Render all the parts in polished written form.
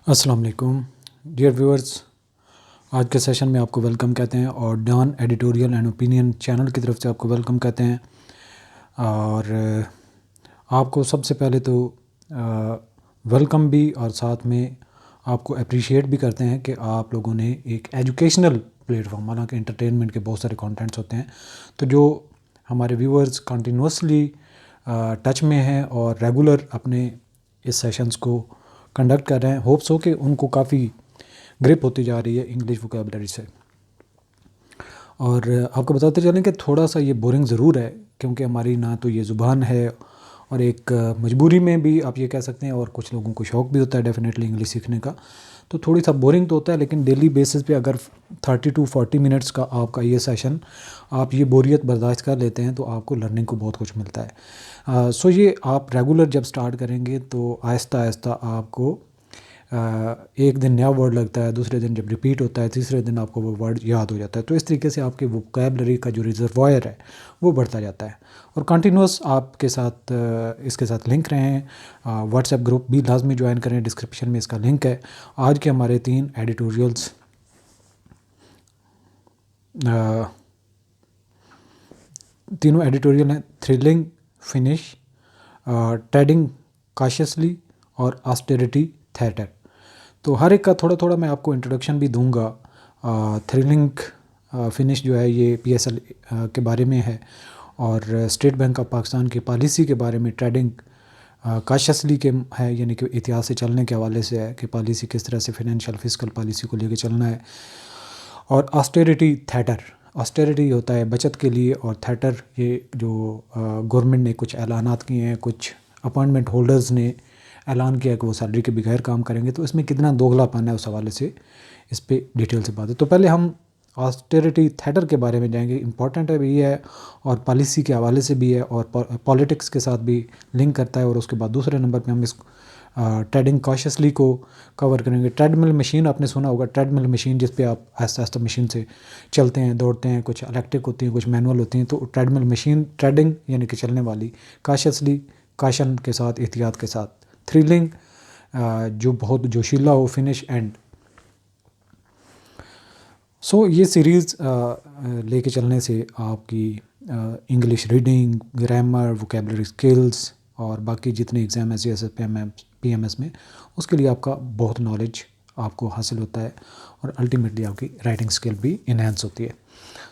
अस्सलाम वालेकुम dear viewers. आज के सेशन में आपको वेलकम कहते हैं और Dawn editorial and opinion channel की तरफ से आपको वेलकम कहते हैं। और आपको सबसे पहले तो वेलकम भी और साथ में आपको अप्रिशिएट भी करते हैं कि आप लोगों ने एक एजुकेशनल प्लेटफॉर्म, हालांकि एंटरटेनमेंट के बहुत सारे कंटेंट्स होते हैं, तो जो हमारे व्यूअर्स कंटिन्यूसली टच में हैं और रेगुलर अपने इस सेशंस को कंडक्ट कर रहे हैं, होप्स हो कि उनको काफ़ी ग्रिप होती जा रही है इंग्लिश वोकेबलरी से। और आपको बताते चलें कि थोड़ा सा ये बोरिंग ज़रूर है, क्योंकि हमारी ना तो ये ज़ुबान है और एक मजबूरी में भी आप ये कह सकते हैं, और कुछ लोगों को शौक़ भी होता है डेफिनेटली इंग्लिश सीखने का, तो थोड़ी सा बोरिंग तो होता है। लेकिन डेली बेसिस पे अगर 30 to 40 मिनट्स का आपका ये सेशन, आप ये बोरियत बर्दाश्त कर लेते हैं, तो आपको लर्निंग को बहुत कुछ मिलता है। सो ये आप रेगुलर जब स्टार्ट करेंगे तो आहिस्ता आहिस्ता आपको एक दिन नया वर्ड लगता है, दूसरे दिन जब रिपीट होता है, तीसरे दिन आपको वो वर्ड याद हो जाता है। तो इस तरीके से आपके वोकैबलरी का जो रिजर्वायर है वो बढ़ता जाता है। और कंटिन्यूस आपके साथ इसके साथ लिंक रहें। व्हाट्सएप ग्रुप भी लाजमी ज्वाइन करें, डिस्क्रिप्शन में इसका लिंक है। आज के हमारे 3 एडिटोरियल्स तीनों एडिटोरियल हैं: थ्रिलिंग, फिनिश, ट्रेडिंग कॉशियसली और ऑस्टेरिटी थिएटर। तो हर एक का थोड़ा थोड़ा मैं आपको इंट्रोडक्शन भी दूंगा। थ्रिलिंग फिनिश जो है ये पीएसएल के बारे में है, और स्टेट बैंक ऑफ पाकिस्तान की पॉलिसी के बारे में। ट्रेडिंग कॉशियसली के है, यानी कि इतिहास से चलने के हवाले से है कि पॉलिसी किस तरह से फिनेंशियल फिस्कल पॉलिसी को लेकर चलना है। और ऑस्टेरिटी थिएटर, ऑस्टेरिटी होता है बचत के लिए, और थिएटर ये जो गवर्नमेंट ने कुछ ऐलानात किए हैं, कुछ अपॉइंटमेंट होल्डर्स ने ऐलान किया कि वो सैलरी के बगैर काम करेंगे, तो इसमें कितना दोगलापन है उस हवाले से इस पर डिटेल से बात है। तो पहले हम ऑस्टेरिटी थिएटर के बारे में जाएंगे। इम्पॉर्टेंट है भी है और पॉलिसी के हवाले से भी है और पॉलिटिक्स के साथ भी लिंक करता है। और उसके बाद दूसरे नंबर पे हम इस ट्रेडिंग कॉशियसली को कवर करेंगे। ट्रेडमिल मशीन आपने सुना होगा, ट्रेडमिल मशीन जिस पे आप आहिस्ता आहिस्ता मशीन से चलते हैं, दौड़ते हैं, कुछ इलेक्ट्रिक होती हैं, कुछ मैनुअल होती हैं। तो ट्रेडमिल मशीन, ट्रेडिंग यानी कि चलने वाली, कॉशियसली काशन के साथ, एहतियात के साथ, थ्रिलिंग जो बहुत जोशीला हो, फिनिश एंड। सो ये सीरीज़ लेके चलने से आपकी English reading, grammar, vocabulary skills और बाकी जितने एग्ज़ाम एस एस PMS में, उसके लिए आपका बहुत नॉलेज आपको हासिल होता है और अल्टीमेटली आपकी राइटिंग स्किल भी इन्हेंस होती है।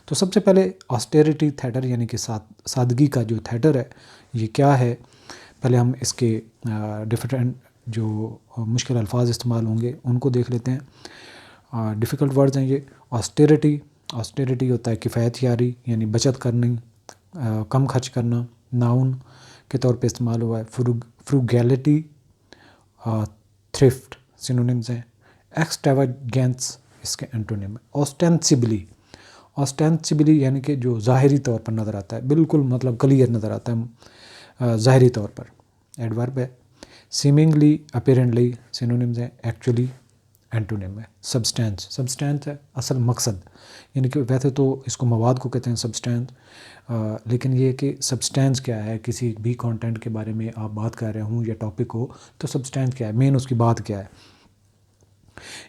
तो सबसे पहले ऑस्टेरिटी थिएटर यानी कि सादगी का जो थिएटर है ये क्या है, पहले हम इसके डिफरेंट जो मुश्किल अल्फाज इस्तेमाल होंगे उनको देख लेते हैं। डिफ़िकल्ट वर्ड्स हैं ये। ऑस्टेरिटी, ऑस्टेरिटी होता है किफ़ायत यारी, यानी बचत करनी, कम खर्च करना, नाउन के तौर पे इस्तेमाल हुआ है। फ्रूगैलिटी, थ्रिफ्ट सिनोनिम्स हैं। एक्सट्रावागेंस इसके एंटोनिम है। ऑस्टेंसिबली, ऑस्टेंसिबली यानी कि जो ज़ाहिरी तौर पर नज़र आता है, बिल्कुल मतलब क्लियर नज़र आता है ज़ाहिरी तौर पर, एडवर्ब है। सीमिंगली, अपीरेंटली सिनोनिम्स हैं। एक्चुअली एंटोनिम है। सब्सटेंस, सब्सटेंस है असल मकसद, यानी कि वैसे तो इसको मवाद को कहते हैं सब्सटेंस, लेकिन ये कि सब्सटेंस क्या है, किसी भी कंटेंट के बारे में आप बात कर रहे हों या टॉपिक हो, तो सब्सटेंस क्या है, मेन उसकी बात क्या है।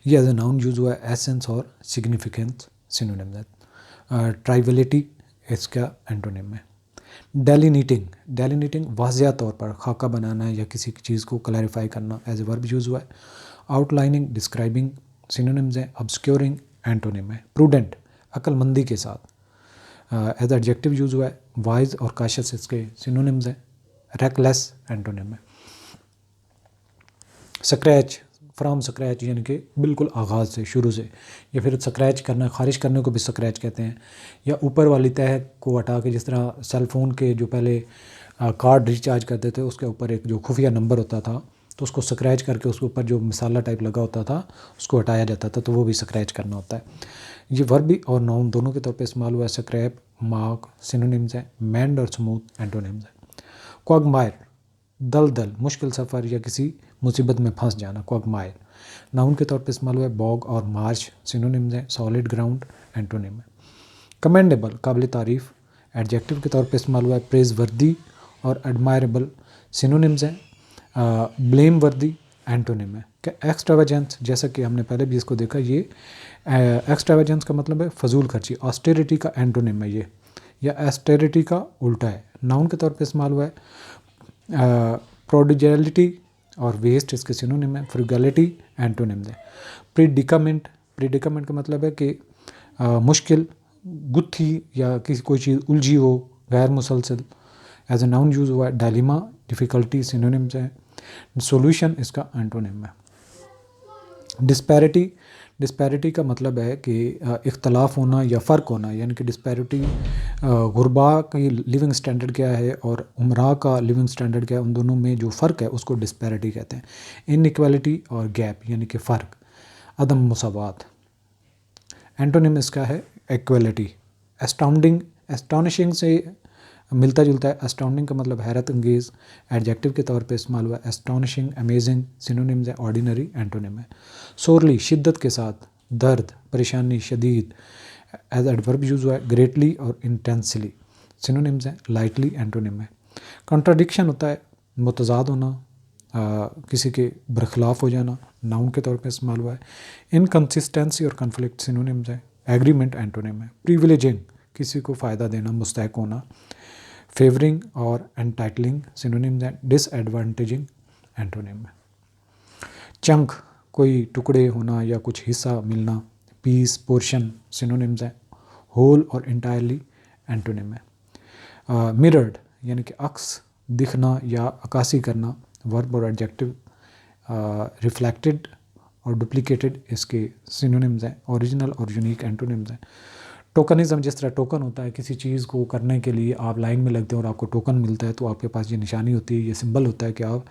ये एज ए नाउन यूज़ हुआ है। एसेंस और सिग्निफिकेंस सिनोनिम है। ट्राइवलिटी इसका एंटोनिम है। डेलिनीटिंग, डेलिनीटिंग वाज़िया तौर पर खाका बनाना है या किसी चीज़ को क्लैरिफाई करना, एज ए वर्ब यूज़ हुआ है। आउटलाइनिंग, डिस्क्राइबिंग सिनोनिम्स हैं। ऑब्सक्योरिंग एंटोनिम है। प्रूडेंट, अक्लमंदी के साथ, एज एडजेक्टिव यूज़ हुआ है। वाइज और काशियस इसके सिनोनिम्स हैं। रेकलेस एंटोनिम है। स्क्रैच, फ्रॉम स्क्रैच यानी कि बिल्कुल आगाज़ से, शुरू से, या फिर स्क्रैच करना, खारिज करने को भी स्क्रैच कहते हैं। या ऊपर वाली तह को हटा के, जिस तरह सेल फ़ोन के जो पहले कार्ड रिचार्ज करते थे उसके ऊपर एक जो खुफिया नंबर होता था, तो उसको स्क्रैच करके उसके ऊपर जो मिसाला टाइप लगा होता था उसको हटाया जाता था, तो वो भी स्क्रैच करना होता है। ये वर्ब भी और नाउन दोनों के तौर पे इस्तेमाल हुआ है। स्क्रैप, मार्क सिनोनिम्स हैं। मैंड और स्मूथ एंटोनिम्स हैं। क्वागमायर, दलदल, मुश्किल सफ़र या किसी मुसीबत में फंस जाना, क्वागमायर नाउन के तौर पे इस्तेमाल हुआ है। बॉग और मार्च सिनोनिम्स हैं। सॉलिड ग्राउंड एंटोनिम है। कमेंडेबल, काबिल तारीफ़ एडजेक्टिव के तौर पे इस्तेमाल हुआ है। प्रेज वर्दी और एडमायरेबल सिनोनिम्स हैं। ब्लेम वर्दी, एंटोनिम है। क्या एक्स्ट्रावेजेंस, जैसा कि हमने पहले भी इसको देखा, ये एक्स्ट्रावेजेंस का मतलब है फजूल खर्ची। ऑस्टेरिटी का एंटोनिम है ये, या एस्टेरिटी का उल्टा है। नाउन के तौर पे इस्तेमाल हुआ है। प्रोडिगैलिटी और वेस्ट इसके सिनोनिम है। फ्रुगैलिटी एंटोनिम है। प्रीडिकामेंट, प्रीडिकामेंट का मतलब है कि मुश्किल, गुत्थी या किसी कोई चीज़ उलझी हो, गैर मुसलसल। एज ए नाउन यूज़ हुआ है। डायलिमा, डिफ़िकल्टी सिनोनिम्स हैं। सॉल्यूशन इसका एंटोनिम है। डिस्पैरिटी, डिस्पैरिटी का मतलब है कि इख्तलाफ होना या फ़र्क होना, यानी कि डिस्पैरिटी गुरबा की लिविंग स्टैंडर्ड क्या है और उमरा का लिविंग स्टैंडर्ड क्या है, उन दोनों में जो फ़र्क है उसको डिस्पैरिटी कहते हैं। इनइक्वालिटी और गैप, यानी कि फ़र्क, अदम मुसावात। एंटोनिम इसका है इक्वलिटी। एस्टाउंडिंग, एस्टॉनिशिंग से मिलता जुलता है। एस्टाउंडिंग का मतलब हैरत अंगेज़, एडजेक्टिव के तौर पे इस्तेमाल हुआ। एस्टॉनिशिंग, अमेजिंग सिनोनिम्स है। ऑर्डिनरी एंटोनिम है। सोरली, शिद्दत के साथ, दर्द, परेशानी, शदीद, एज एडवर्ब यूज़ हुआ है। ग्रेटली और इंटेंसली सिनोनिम्स हैं। लाइटली एंटोनिम है। कॉन्ट्राडिक्शन होता है मुतज़ाद होना, किसी के बरखिलाफ हो जाना, नाउन के तौर पे इस्तेमाल हुआ है। इनकन्सिस्टेंसी और कन्फ्लिक्ट सिनोनिम्स है। एग्रीमेंट एंटोनिम है। प्रिविलेजिंग, किसी को फ़ायदा देना, मुस्तहक होना। फेवरिंग और एंटाइटलिंग सिनोनिम्स हैं। डिसएडवांटेजिंग एंटोनिम है। चंक, कोई टुकड़े होना या कुछ हिस्सा मिलना। पीस, पोर्शन सिनोनिम्स हैं। होल और इंटायरली एंटोनिम है। मिरर्ड, यानी कि अक्स, दिखना या अक्कासी करना, वर्ब और एडजेक्टिव। रिफ्लेक्टेड और डुप्लीकेटेड इसके सिनोनिम्स हैं। ओरिजिनल और यूनिक एंटोनिम्स हैं। टोकनिज़म, जिस तरह टोकन होता है, किसी चीज़ को करने के लिए आप लाइन में लगते हैं और आपको टोकन मिलता है, तो आपके पास ये निशानी होती है, ये सिंबल होता है कि आप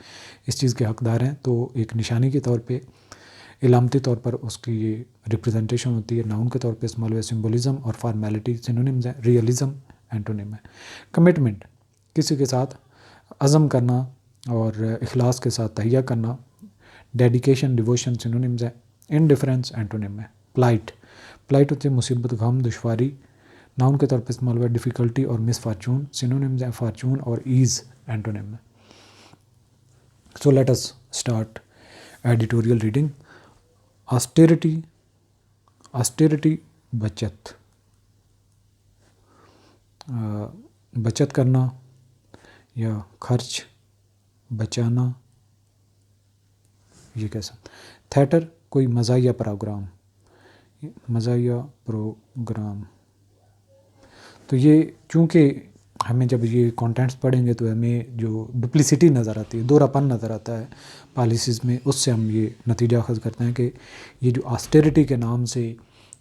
इस चीज़ के हकदार हैं, तो एक निशानी के तौर पे, इलामती तौर पर उसकी ये रिप्रेजेंटेशन होती है। नाउन के तौर पे इस्तेमाल हुआ। सिम्बोलिज्म और फॉर्मेलिटी सिनोनिम्स हैं। रियलिज्म एंटोनिम है। कमिटमेंट, किसी के साथ अज़म करना और इखलास के साथ तहिया करना। डेडिकेशन, डिवोशन सिनोनिम्स है। इनडिफरेंस एंटोनिम है। प्लाइट, प्लाइट होती है मुसीबत, गम, दुश्वारी, नाउन के तौर पर इस्तेमाल हुआ है। डिफ़िकल्टी और मिसफॉर्चून सिनोनिम्स हैं। फॉर्चून और ईज़ एंटोनिम है। So let us start editorial reading. Austerity, austerity बचत, बचत करना या खर्च, बचाना, ये कह सकते। थिएटर, कोई मज़ाहिया प्रोग्राम, मज़ाहिया प्रोग्राम। तो ये चूँकि हमें जब ये कंटेंट्स पढ़ेंगे तो हमें जो डुप्लिसिटी नज़र आती है, दोहरापन नज़र आता है पॉलिसीज़ में, उससे हम ये नतीजा अख़ज़ करते हैं कि ये जो ऑस्टेरिटी के नाम से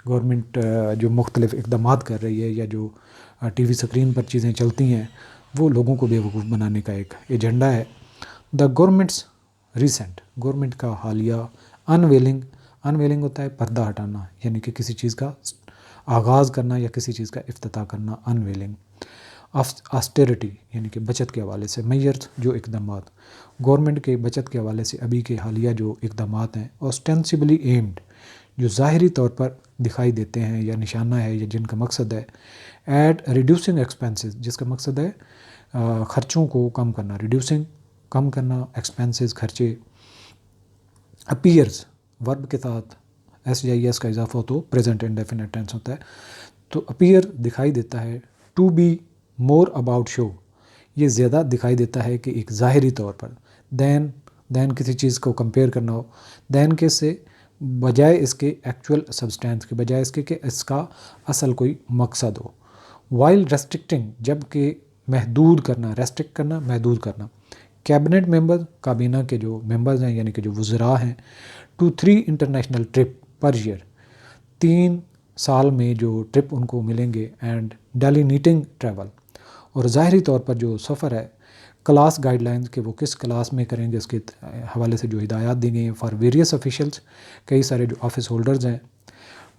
गवर्नमेंट जो मुख्तलिफ़ इक़दामात कर रही है, या जो टीवी स्क्रीन पर चीज़ें चलती हैं, वो लोगों को बेवकूफ़ बनाने का एक एजेंडा है। द गवर्नमेंट्स रिसेंट, गवर्नमेंट का हालिया। अनवेलिंग, अनवेलिंग होता है पर्दा हटाना, यानी कि किसी चीज़ का आगाज़ करना या किसी चीज़ का इफ्तिताह करना, अनवेलिंग। ऑस्टेरिटी, यानी कि बचत के हवाले से। मेजर्स, जो इक़दामात, गवर्नमेंट के बचत के हवाले से अभी के हालिया जो इक़दामात हैं। ऑस्टेंसिबली एम्ड, जो ज़ाहिरी तौर पर दिखाई देते हैं या निशाना है, या जिनका मकसद है। एट रिड्यूसिंग एक्सपेंसेस, जिसका मकसद है ख़र्चों को कम करना। रिड्यूसिंग, कम करना, एक्सपेंसेस, खर्चे। अपीयर्स, वर्ब के साथ SIS का इजाफा हो तो प्रेजेंट इंडेफिनिट टेंस होता है। तो अपीयर दिखाई देता है। To be, more about show, ये ज़्यादा दिखाई देता है कि एक ज़ाहिरी तौर पर। दैन किसी चीज़ को कंपेयर करना हो। दैन के से बजाय इसके एक्चुअल सब्सटेंस के, बजाय इसके कि इसका असल कोई मकसद हो। वाइल रेस्ट्रिक्टिंग, जबकि महदूद करना, रेस्ट्रिक्ट करना, महदूद करना। कैबिनेट मेंबर, काबीना के जो मेंबर्स हैं, यानी कि जो वज़रा हैं। 2-3 इंटरनेशनल ट्रिप पर ईयर, 3 साल में जो ट्रिप उनको मिलेंगे। एंड डेलीनीटिंग ट्रैवल, और ज़ाहरी तौर पर जो सफ़र है। क्लास गाइडलाइंस, कि वो किस क्लास में करेंगे, इसके हवाले से जो हिदायत दी गई हैं फॉर वेरियस ऑफिशियल्स, कई सारे जो ऑफिस होल्डर्स हैं।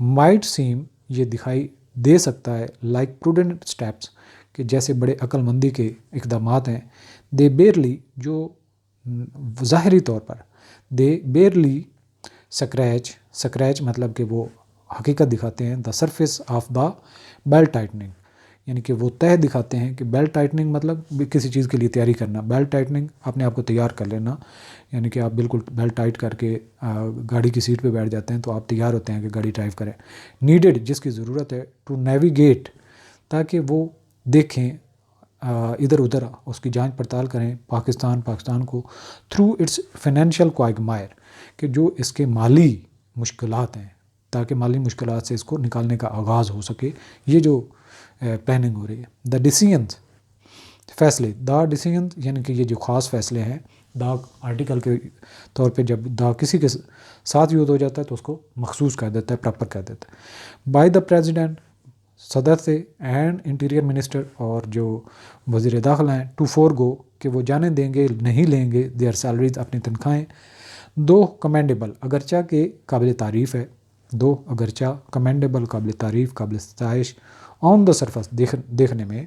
माइट सीम, ये दिखाई दे सकता है। लाइक प्रूडेंट स्टेप्स, कि जैसे बड़े अक्लमंदी के इक़दामात हैं। दे बेयरली, जो ज़ाहरी तौर पर। दे बेयरली स्क्रैच, स्क्रैच मतलब कि वो हकीकत दिखाते हैं। The surface of the belt tightening, यानी कि वो तय दिखाते हैं कि बेल्ट टाइटनिंग मतलब भी किसी चीज़ के लिए तैयारी करना, बेल्ट टाइटनिंग अपने आप को तैयार कर लेना, यानी कि आप बिल्कुल बेल्ट टाइट करके गाड़ी की सीट पे बैठ जाते हैं तो आप तैयार होते हैं कि गाड़ी ड्राइव करें। नीडेड, जिसकी ज़रूरत है, टू नेविगेट, ताकि वो देखें इधर उधर उसकी जांच पड़ताल करें पाकिस्तान को थ्रू इट्स फाइनेंशियल क्वागमायर, कि जो इसके माली मुश्किलात हैं, ताकि माली मुश्किलात से इसको निकालने का आगाज़ हो सके। ये जो प्लानिंग हो रही है। द डिसीजंस, फैसले, द डिसीजंस यानी कि ये जो ख़ास फैसले हैं, द आर्टिकल के तौर पे जब द किसी के साथ यूज़ हो जाता है तो उसको मखसूस कर देता है, प्रॉपर कर देता है। बाय द प्रेसिडेंट, सदर से, एंड इंटीरियर मिनिस्टर, और जो वज़ीर दाखिला हैं, टू फोरगो, कि वो जाने देंगे नहीं लेंगे देयर सैलरीज, अपनी तनख्वाहें। दो कमेंडेबल, अगरचा के काबिल तारीफ़ है, दो अगरचा कमेंडेबल, काबिल तारीफ़, काबिल सताइश, ऑन द सरफस, देखने में,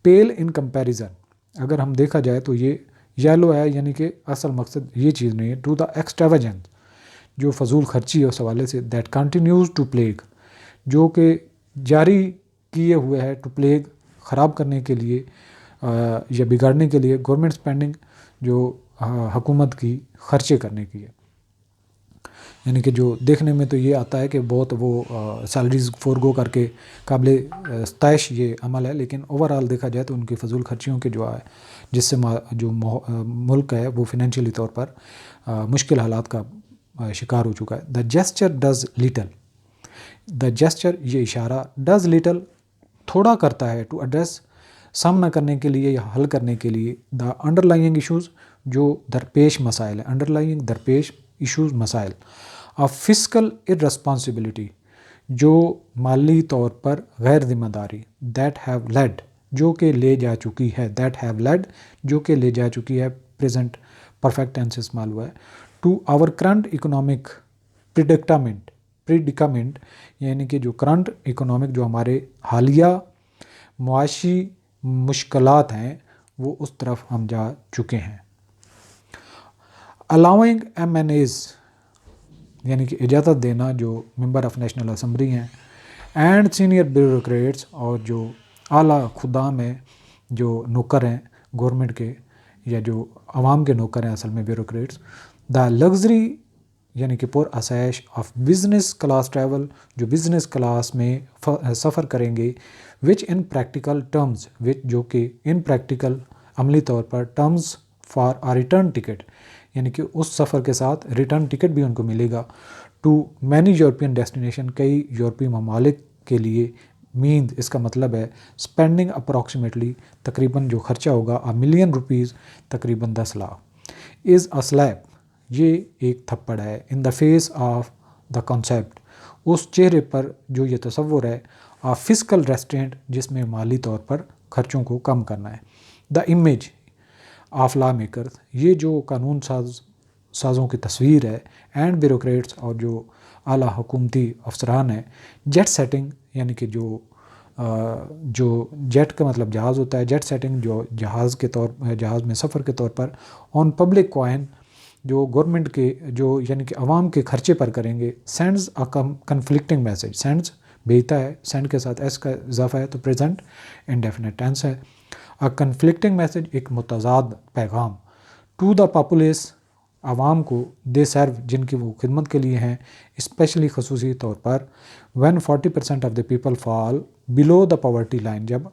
पेल इन कंपैरिजन, अगर हम देखा जाए तो ये येलो है, यानी कि असल मकसद ये चीज़ नहीं है। टू द एक्सट्रावेजेंस, जो फजूल खर्ची है उस हवाले से, दैट कंटिन्यूज़ टू प्लेग, जो कि जारी किए हुए है, टू प्लेग, ख़राब करने के लिए या बिगाड़ने के लिए, गवर्नमेंट स्पेंडिंग, जो हुकूमत की खर्चे करने की है। यानी कि जो देखने में तो ये आता है कि बहुत वो सैलरीज फोरगो करके काबिल सताइश ये अमल है, लेकिन ओवरऑल देखा जाए तो उनकी फजूल खर्चियों के जो है, जिससे जो मुल्क है वो फिनेंशियली तौर पर मुश्किल हालात का शिकार हो चुका है। The gesture does little, the gesture ये इशारा, डज लिटल थोड़ा करता है, टू एड्रेस सामना करने के लिए या हल करने के लिए, द अंडरलाइंग इशूज़, जो दरपेश मसाइल है, अंडरलाइंग दरपेश इशूज़ मसाइल, ऑफ फिस्कल इररेस्पॉन्सिबिलिटी, जो माली तौर पर गैर जिम्मेदारी, दैट हैव लेड, जो कि ले जा चुकी है, दैट हैव लेड, जो कि ले जा चुकी है, प्रेजेंट परफेक्ट टेंस इस्तेमाल हुआ है, टू आवर करंट इकोनॉमिक प्रिडिकामेंट, यानी कि जो करंट इकोनॉमिक, जो हमारे हालिया मुआशी मुश्किलात हैं, वो उस तरफ हम जा चुके हैं। अलाउइंग MNAs, यानी कि इजाज़त देना, जो मेंबर ऑफ नेशनल असम्बली हैं, एंड सीनियर ब्यूरोक्रेट्स, और जो आला खुदाम है, जो नौकर हैं गवर्नमेंट के, या जो आवाम के नौकर हैं असल में ब्यूरोक्रेट्स, द लग्जरी, यानी कि पुर आसाइश, ऑफ बिज़नेस क्लास ट्रैवल, जो बिज़नेस क्लास में सफ़र करेंगे, विच इन प्रैक्टिकल टर्म्स, विच जो कि इन प्रैक्टिकल अमली तौर पर, terms for uh return ticket, यानी कि उस सफ़र के साथ रिटर्न टिकट भी उनको मिलेगा, टू मैनी यूरोपियन डेस्टिनेशन, कई यूरोपीय ममालिक के लिए, मीन इसका मतलब है स्पेंडिंग अप्रॉक्सीमेटली, तकरीबन जो खर्चा होगा, $1 मिलियन, तकरीबन 10 लाख, इज़ अ स्लैप, ये एक थप्पड़ है, in the face of the concept, उस चेहरे पर जो ये तसव्वुर है, ऑफ फिस्कल रेस्ट्रेंट, जिसमें माली तौर पर खर्चों को कम करना है। The image of law makers, ये जो कानून साज़ों की तस्वीर है, एंड ब्यूरोक्रेट्स, और जो आला हुकूमती अफसरान है, जेट सेटिंग, यानी कि जो जेट का मतलब जहाज़ होता है, जेट सेटिंग, जो जहाज़ में सफ़र के तौर पर, ऑन पब्लिक कॉइन, जो गवर्नमेंट के, जो यानी कि अवाम के खर्चे पर करेंगे, सेंड्स अ कन्फ्लिक्टिंग मैसेज, सेंड्स भेजता है, सेंड के साथ एस का इजाफा है तो प्रेजेंट इंडेफिनिट टेंस है। अ कन्फ्लिक्टिंग मैसेज, एक मुतज़ाद पैगाम, टू द पॉपुलेस, आवाम को, दे सर्व, जिनकी वो खिदमत के लिए हैं, स्पेशली खसूसी तौर पर, when 40% of the people fall below the poverty line, जब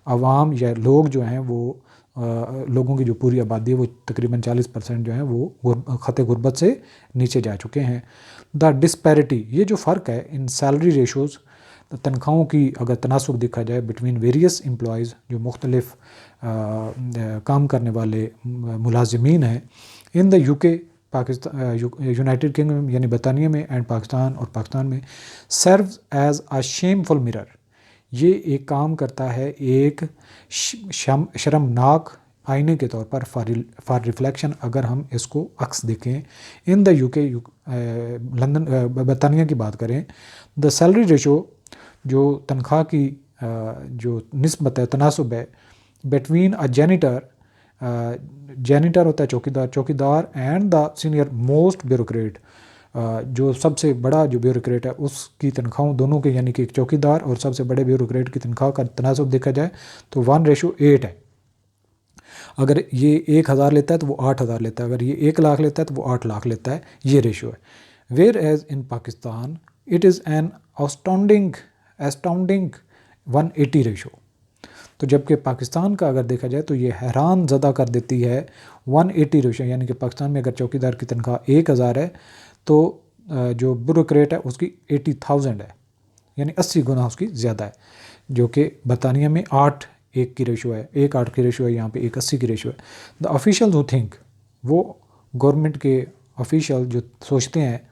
आवाम या लोग जो हैं वो लोगों की जो पूरी आबादी है वो तकरीबन 40% जो है वो ख़त गुर्बत से नीचे जा चुके हैं। द डिस्पैरिटी, ये जो फ़र्क है इन सैलरी रेशोज़, तनख्वाहों की अगर तनासुब देखा जाए बिटवीन वेरियस एम्प्लॉयज़, जो मुख्तलिफ काम करने वाले मुलाजिमीन हैं, in the UK, Pakistan, United Kingdom यानी बरतानिया में, एंड पाकिस्तान, और पाकिस्तान में, serves as a shameful mirror, ये एक काम करता है एक शर्मनाक आईने के तौर पर, फॉर रिफ्लेक्शन, अगर हम इसको अक्स देखें। इन द UK, लंदन, बरतानिया की बात करें, द सैलरी रेशो, जो तनख्वाह की जो निस्बत है, तनासुब है, बिटवीन अ जेनिटर होता है चौकीदार, and the senior most bureaucrat, जो सबसे बड़ा जो ब्यूरोक्रेट है उसकी तनख्वाहों दोनों के, यानी कि एक चौकीदार और सबसे बड़े ब्यूरोक्रेट की तनख्वाह का तनासब देखा जाए तो 1:8 है। अगर ये 1,000 लेता है तो वो 8,000 लेता है, अगर ये 1,00,000 लेता है तो वो 8 लाख लेता है, ये रेशो है। Whereas in Pakistan it is an astounding 180 ratio. तो जबकि पाकिस्तान का अगर देखा जाए तो ये हैरान ज़दा कर देती है 180 रेशो, यानी कि पाकिस्तान में अगर चौकीदार की तनख्वाह 1,000 है तो जो ब्यूरोक्रेट है उसकी 80,000 है, यानी 80 गुना उसकी ज़्यादा है, जो कि बरतानिया में 8:1 की रेशो है, 1:8 की रेशो है, यहाँ पे 1:80 की रेशो है। द ऑफिशियल हु थिंक, वो गवर्नमेंट के ऑफिशियल जो सोचते हैं,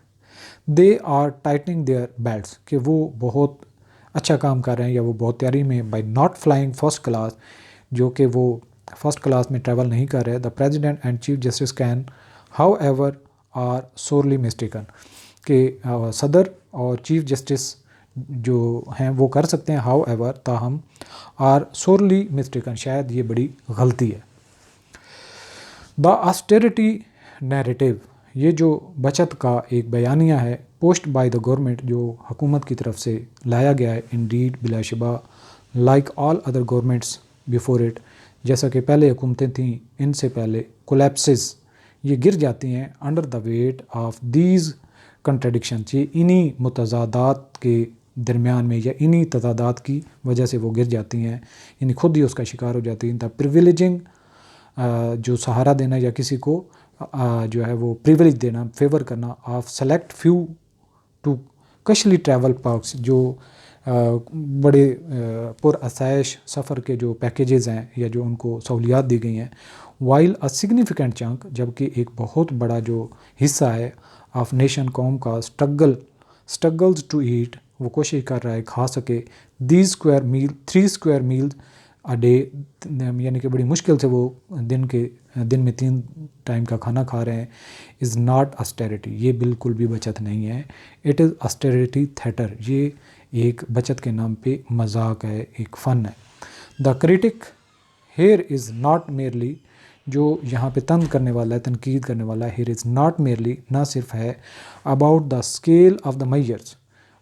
they are tightening their belts, कि वो बहुत अच्छा काम कर रहे हैं या वो बहुत तैयारी में, by not flying first class, जो कि वो फर्स्ट क्लास में ट्रैवल नहीं कर रहे। The president and chief justice can however are sorely mistaken, कि सदर और चीफ जस्टिस जो हैं वो कर सकते हैं, हाउ एवर ताहम, आर सोरली मिस्टेकन, शायद ये बड़ी गलती है। द ऑस्टेरिटी नैरेटिव, ये जो बचत का एक बयानिया है, पोस्ट बाय द गवर्नमेंट, जो हुकूमत की तरफ से लाया गया है, इंडीड बिलाशुबा like all other governments before it, जैसा कि पहले हुकूमतें थीं इनसे पहले, कोलैप्सिस, ये गिर जाती हैं under the weight of these contradiction, ये इन्हीं मुतज़ादात के दरमियान में या इन्हीं तजादात की वजह से वो गिर जाती हैं, यानी खुद ही उसका शिकार हो जाती हैं। द प्रिविलेजिंग, जो सहारा देना या किसी को जो है वो प्रिविलेज देना, फेवर करना, of select few to cushy travel perks, जो बड़े पुरअसाइश सफ़र के जो पैकेजेस हैं या जो उनको सहूलियात दी गई हैं, वाइल अ सिग्निफिकेंट चंक, जबकि एक बहुत बड़ा जो हिस्सा है ऑफ नेशन, कौम का, स्ट्रगल्स टू ईट, वो कोशिश कर रहा है खा सके, 3 स्क्वायर मील्स अ डे, यानी कि बड़ी मुश्किल से वो दिन में 3 टाइम का खाना खा रहे हैं, इज़ नॉट ऑस्टेरिटी, ये बिल्कुल भी बचत नहीं है। इट इज़ ऑस्टेरिटी थिएटर, ये एक बचत के नाम पे मजाक है, एक फ़न है। The critic here is not merely, जो यहाँ पे तंज करने वाला है, तनकीद करने वाला है, हेयर इज़ नॉट मेरली, ना सिर्फ है about the scale of the measures,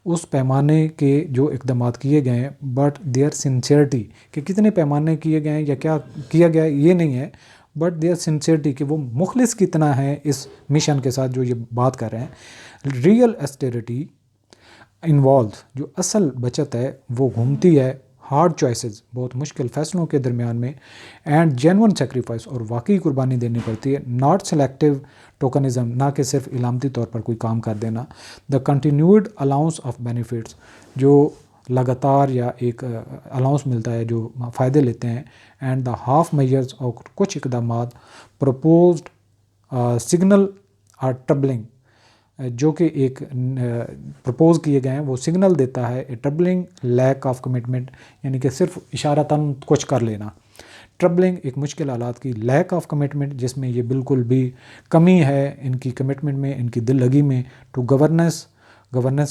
उस पैमाने के जो इकदाम किए गए हैं, बट देयर सिंसियरिटी, कि कितने पैमाने किए गए हैं या क्या किया गया है ये नहीं है, बट देयर सिंसियरिटी, कि वो मुखलिस कितना है इस मिशन के साथ जो ये बात कर रहे हैं। रियल ऑस्टेरिटी इन्वॉल्व, जो असल बचत है वो घूमती है हार्ड चॉइसेस, बहुत मुश्किल फ़ैसलों के दरमियान में, एंड जेन्युइन सेक्रीफाइस, और वाकई कुर्बानी देनी पड़ती है, नॉट सेलेक्टिव टोकनिज़म, ना कि सिर्फ इलामती तौर पर कोई काम कर देना। The continued allowance of benefits, जो लगातार या एक अलाउंस मिलता है जो फ़ायदे लेते हैं, एंड द हाफ मेजर्स, और कुछ इकदाम प्रपोज्ड सिग्नल आर ट्रबलिंग, जो कि एक प्रपोज किए गए हैं वो सिग्नल देता है ए ट्रबलिंग लैक ऑफ कमिटमेंट, यानी कि सिर्फ इशारतन कुछ कर लेना, ट्रबलिंग एक मुश्किल हालात की, लैक ऑफ कमिटमेंट जिसमें ये बिल्कुल भी कमी है इनकी कमिटमेंट में, इनकी दिल लगी में, टू गवर्नेंस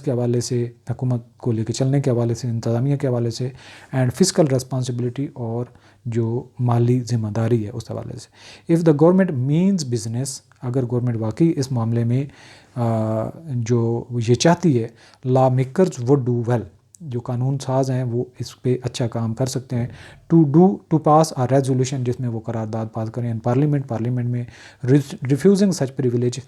के हवाले से, हुकूमत को लेकर चलने के हवाले से, इंतज़ामिया के हवाले से, एंड फिस्कल रिस्पॉन्सिबिलिटी, और जो माली ज़िम्मेदारी है उस हवाले से। If the government means business, अगर गवर्नमेंट वाकई इस मामले में जो ये चाहती है, law makers would do well, जो कानून साज हैं वो इस पे अच्छा काम कर सकते हैं, टू पास आ रेजोल्यूशन, जिसमें वो करारदाद पास करें, पार्लियामेंट में रिफ्यूजिंग सच प्रिविलेज,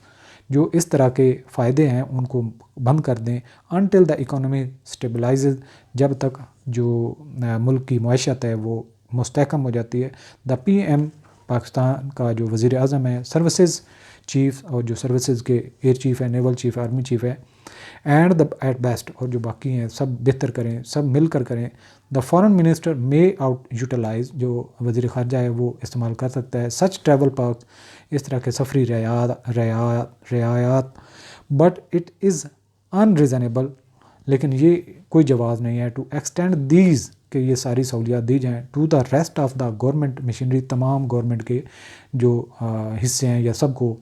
जो इस तरह के फ़ायदे हैं उनको बंद कर दें, अनटिल द इकोनॉमी स्टेबलाइजेज, जब तक जो मुल्क की मईशत है वो मुस्तहकम हो जाती है। द PM पाकिस्तान का जो वज़ीर आज़म है, सर्विसेज चीफ, और जो सर्विसेज के एयर चीफ है, नेवल चीफ है, आर्मी चीफ है, एंड द एट बेस्ट, और जो बाकी हैं सब बेहतर करें, सब मिलकर करें। The foreign minister may out utilise, जो वज़ीर ख़ारजा है वो इस्तेमाल कर सकता है सच ट्रैवल पार्क, इस तरह के सफरी रियायात, बट इट इज़ अनरीज़नेबल, लेकिन ये कोई जवाज़ नहीं है, टू एक्सटेंड दीज, कि ये सारी सहूलियात दी जाएँ, to the rest of the government machinery, तमाम गवर्नमेंट के जो हिस्से हैं या सबको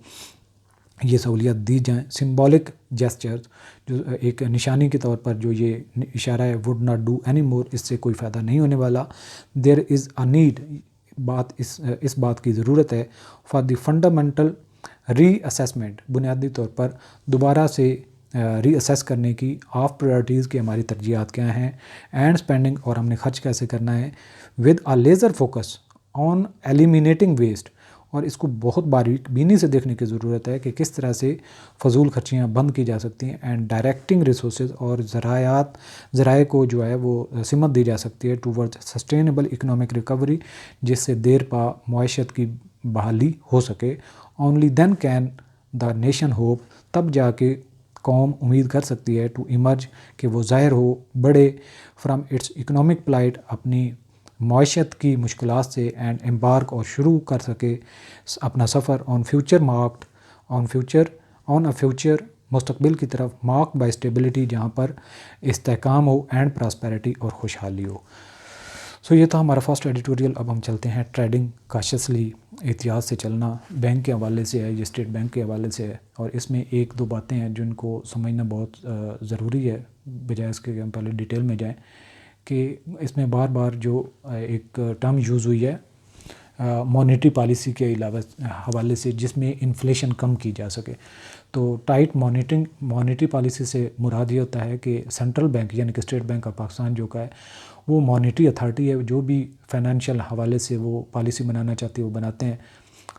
ये सहूलियात दी जाएँ। सिंबॉलिक जेस्चर्स, जो एक निशानी के तौर पर जो ये इशारा है, would not do any more, इससे कोई फ़ायदा नहीं होने वाला। देयर इज़ अ नीड, इस बात की ज़रूरत है, फॉर द फंडामेंटल रीअसेसमेंट, बुनियादी तौर पर दोबारा से रीअसेस करने की ऑफ प्रायोरिटीज़ की हमारी तरजीहात क्या हैं, एंड स्पेंडिंग, और हमने खर्च कैसे करना है, with a laser focus on eliminating waste, और इसको बहुत बारीकबीनी से देखने की ज़रूरत है कि किस तरह से फजूल खर्चियाँ बंद की जा सकती हैं, एंड डायरेक्टिंग रिसोर्सेज और ज़राए को जो है वो सिमत दी जा सकती है टूवर्ड्स सस्टेनेबल इकनॉमिक रिकवरी, जिससे देर पा मईशत की बहाली हो सके। Only then can the nation hope, तब जाके कौम उम्मीद कर सकती है टू इमर्ज, कि वो ज़ाहिर हो, बड़े फ्राम इट्स इकनॉमिक प्लाइट, अपनी मईशत की मुश्किलात से, एंड एम्बार्क, और शुरू कर सके अपना सफ़र on future marked on a future, मुस्तकबिल की तरफ, मार्क बाय स्टेबिलिटी, जहाँ पर इस्तेहकाम हो, एंड प्रॉस्पेरिटी, और खुशहाली हो। सो ये था हमारा फर्स्ट एडिटोरियल। अब हम चलते हैं ट्रेडिंग काशियसली, एहतियात से चलना, बैंक के हवाले से है, ये स्टेट बैंक के हवाले से है, और इसमें एक दो बातें हैं जिनको समझना बहुत ज़रूरी है, बजाय इसके कि हम पहले डिटेल में जाएं, कि इसमें बार बार जो एक टर्म यूज़ हुई है मॉनेटरी पॉलिसी के अलावा हवाले से, जिसमें इन्फ्लेशन कम की जा सके। तो टाइट मॉनेटरी पॉलिसी से मुराद ये होता है कि सेंट्रल बैंक यानी कि स्टेट बैंक ऑफ पाकिस्तान जो का है, वो मॉनेटरी अथॉरिटी है, जो भी फाइनेंशियल हवाले से वो पॉलिसी बनाना चाहती है वो बनाते हैं।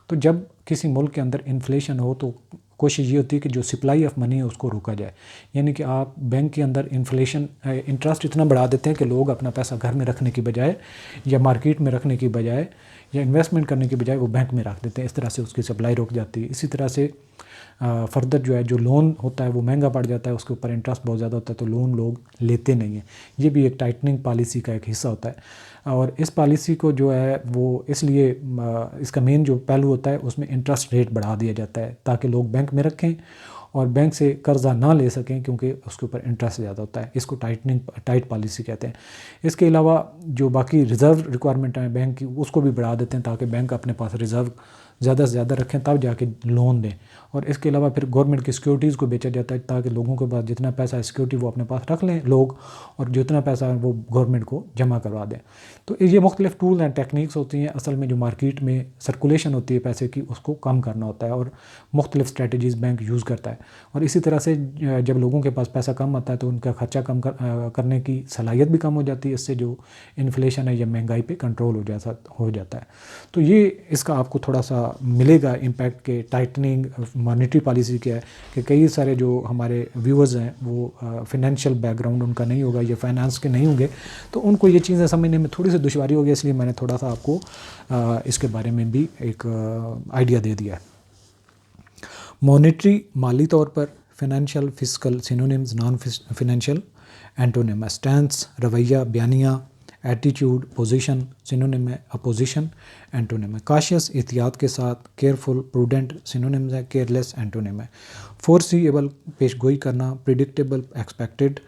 तो जब किसी मुल्क के अंदर इन्फ्लेशन हो तो कोशिश ये होती है कि जो सप्लाई ऑफ मनी है उसको रोका जाए, यानी कि आप बैंक के अंदर इंटरेस्ट इतना बढ़ा देते हैं कि लोग अपना पैसा घर में रखने की बजाय या मार्केट में रखने की बजाय या इन्वेस्टमेंट करने की बजाय वो बैंक में रख देते हैं। इस तरह से उसकी सप्लाई रुक जाती है। इसी तरह से फर्दर जो है, जो लोन होता है वो महंगा पड़ जाता है, उसके ऊपर इंटरेस्ट बहुत ज़्यादा होता है, तो लोन लोग लेते नहीं हैं। ये भी एक टाइटनिंग पॉलिसी का एक हिस्सा होता है। और इस पॉलिसी को जो है वो इसलिए इसका मेन जो पहलू होता है उसमें इंटरेस्ट रेट बढ़ा दिया जाता है, ताकि लोग बैंक में रखें और बैंक से कर्ज़ा ना ले सकें, क्योंकि उसके ऊपर इंटरेस्ट ज़्यादा होता है। इसको टाइट पॉलिसी कहते हैं। इसके अलावा जो बाकी रिज़र्व रिक्वायरमेंट है बैंक की, उसको भी बढ़ा देते हैं, ताकि बैंक अपने पास रिज़र्व ज़्यादा से ज़्यादा रखें, तब जाके लोन दें। और इसके अलावा फिर गवर्नमेंट की सिक्योरिटीज़ को बेचा जाता है, ताकि लोगों के पास जितना पैसा है सिक्योरिटी वो अपने पास रख लें लोग, और जितना पैसा है वो गवर्नमेंट को जमा करवा दें। तो ये मुख्तलिफ टूल एंड टेक्निक्स होती हैं। असल में जो मार्केट में सर्कुलेशन होती है पैसे की, उसको कम करना होता है, और मुख्तलिफ स्ट्रेटजीज़ बैंक यूज़ करता है। और इसी तरह से जब लोगों के पास पैसा कम आता है तो उनका खर्चा कम करने की सलाहियत भी कम हो जाती है। इससे जो इन्फ्लेशन है या महंगाई पे कंट्रोल हो जाता है। तो ये इसका आपको थोड़ा सा मिलेगा इम्पैक्ट के टाइटनिंग मॉनेटरी पॉलिसी क्या है, कि कई सारे जो हमारे व्यूअर्स हैं वो फाइनेंशियल बैकग्राउंड उनका नहीं होगा या फाइनेंस के नहीं होंगे, तो उनको ये चीज़ें समझने में थोड़ी सी दुश्वारी होगी। इसलिए मैंने थोड़ा सा आपको इसके बारे में भी एक आइडिया दे दिया है। मॉनेटरी माली तौर पर, financial fiscal synonyms, non financial antonym, stance रवैया, बयानिया, एटीट्यूड, पोजीशन सिनोनिम है, अपोजिशन एंटोनिम है। काशियस एहतियात के साथ, केयरफुल प्रूडेंट सिनोनिम्स है, केयरलेस एंटोनिम है। फोरसीएबल पेशगोई करना, प्रिडिक्टेबल एक्सपेक्टेड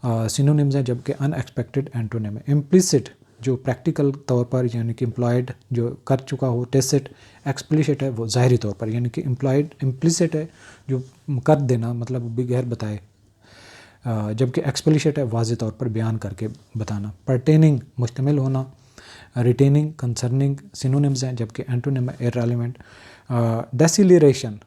सिनोनिम्स है, जबकि अनएक्सपेक्टेड एंटोनिम है। इम्प्लिसिट जो प्रैक्टिकल तौर पर यानी कि इम्प्लॉयड जो कर चुका हो, टेसिट एक्सप्लिसिट है वो ज़ाहरी तौर पर, यानी कि इम्प्लिसिट है जो कर देना मतलब बगैर बताए, जबकि एक्सप्लिसिट है वाज़े तौर पर बयान करके बताना। पर्टेनिंग मुश्तमिल होना, रिटेनिंग कंसर्निंग सिनोनिम्स हैं, जबकि एंटोनिम है इररेलेवेंट। डेसिलरेशन,